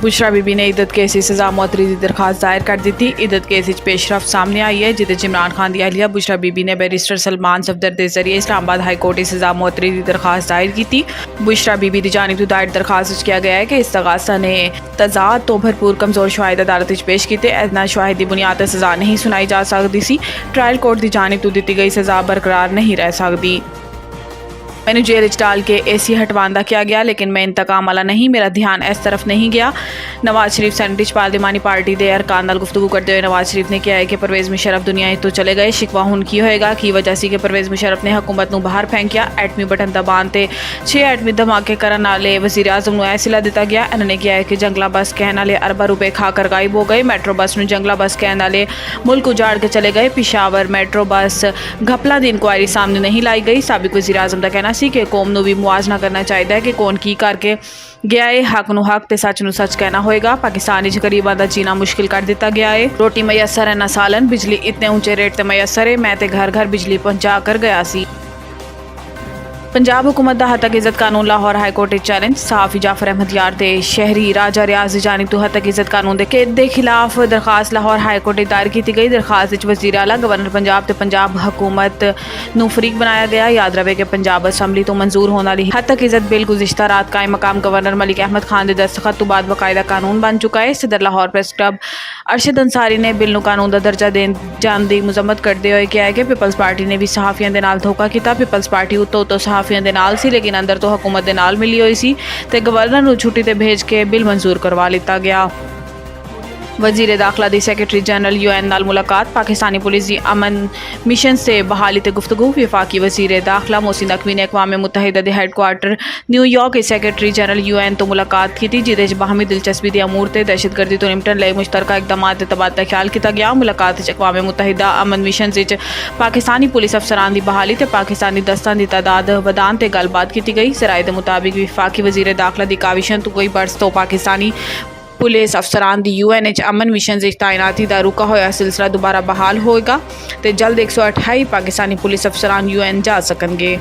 बुशरा बीबी ने इद्दत केस की सज़ा मुअत्तली की दरखास्त दायर कर दी थी। इद्दत केस पेशरफ सामने आई है जिहदे इमरान खान की अहलिया बुशरा बीबी ने बैरिस्टर सलमान सफदर के जरिए इस्लामाबाद हाई कोर्ट की सज़ा मुअत्तली की दरखास्त दायर की थी। बुशरा बीबी की जानिब तो दायर दरखास्त किया गया है कि इस्तगासा ने तजाद तो भरपूर कमज़ोर शवाहिद अदालत पेश किए। इतना शवाहिद की बुनियाद पर सज़ा नहीं सुनाई जा सकती सी। ट्रायल कोर्ट की जानिब तो दी गई सज़ा बरकरार नहीं रह सकती। मैंने जेल डाल के AC हटवांदा किया गया, लेकिन मैं इंतकाम वाला नहीं, मेरा ध्यान इस तरफ नहीं गया। नवाज शरीफ सेनेटिज पार्लिमानी पार्टी के अरकान नाल गुफ्तगू करते हुए नवाज शरीफ ने कहा है कि परवेज़ मुशर्रफ दुनिया तो चले गए, शिकवा हुण की होएगा की वजह से कि परवेज़ मुशर्रफ ने हुकूमत नूं बाहर फेंकिया। एटमी बटन दबाण ते 6 एटमी धमाके करन वाले वज़ीर आज़म नूं यह सिला दिता गया। इन्होंने कहा है कि जंगला बस कहने वाले अरबा रुपए खाकर गायब हो गए। मेट्रो बस नूं जंगला बस कहने वाले मुल्क उजाड़ के चले गए। पिशावर मेट्रो बस घपला की इंक्वायरी सामने नहीं लाई गई। साबिक वज़ीर आज़म का कहना सी कि कौम नूं भी मुआजना करना चाहिए कि कौन की करके गया है। हक नूं हक ते सच नूं सच कहना होएगा। पाकिस्तान गरीबां दा जीना मुश्किल कर दिता गया है। रोटी मैसर है ना सालन, बिजली इतने ऊंचे रेट ते मैसर है। मैं ते घर घर बिजली पहुंचा कर गया सी। पंजाब हुकूमत का हद तक इज्जत कानून लाहौर हाई कोर्ट चैलेंज। सहाफ़ी जाफर अहमद यार ते शहरी राजा रियाज की जानिब तो हद तक इज्जत कानून के खिलाफ दरखास्त लाहौर हाई कोर्ट दायर की गई। दरखास्त वज़ीर आला गवर्नर पंजाब ते पंजाब हुकूमत नूं फरीक बनाया गया। याद रहे कि पंजाब असम्बली तो मंजूर होने वाली हद तक इज्जत बिल गुज़िश्ता रात कायम मकाम गवर्नर मलिक अहमद खान के दस्तखत तो बाद बाकायदा कानून बन चुका है। सदर लाहौर प्रेस क्लब अरशद अंसारी ने बिल नूं कानून का दर्जा देन जान की मुजम्मत करते हुए कहा है कि पीपल्स पार्टी ने भी सहाफ़ियों के नाल धोखा किया। पीपल्स पार्टी उत्तों सहाफ़ियों के नाल सी, लेकिन अंदर तो हुकूमत के नाल मिली हुई सी ते गवर्नर नूं छुट्टी ते भेज के बिल मंजूर करवा लिता गया। वज़ीर दाखिला दी सैकटरी जनरल UN नाल मुलाकात। पाकिस्तानी पुलिस की अमन मिशन से बहाली ते गुफ्तगू। विफाकी वज़ीर दाखिला मोहसिन नकवी ने अक़वाम मुत्तहिदा के हैडक्वार्टर न्यूयॉर्क के सैकटरी जनरल UN तो मुलाकात की, जिहदे बाहमी दिलचस्पी के अमूर ते दहशतगर्दी तो निपटन लई मुश्तरका इकदामात ते तबादला ख्याल किया गया। मुलाकात अक़वाम मुत्तहिदा अमन मिशन पाकिस्तानी पुलिस अफसरान की बहाली ते पाकिस्तानी दस्तां की तादाद वधाण ते गलबात की गई। ज़राए के मुताबिक विफाकी वज़ीर दाखिला की काविशन तो कोई बरस तो पाकिस्तानी पुलिस अफसरान की UN अमन मिशन तैनाती का रुका होया सिलसिला दोबारा बहाल होएगा तो जल्द 128 पाकिस्तानी पुलिस अफसरान UN जा सकणगे।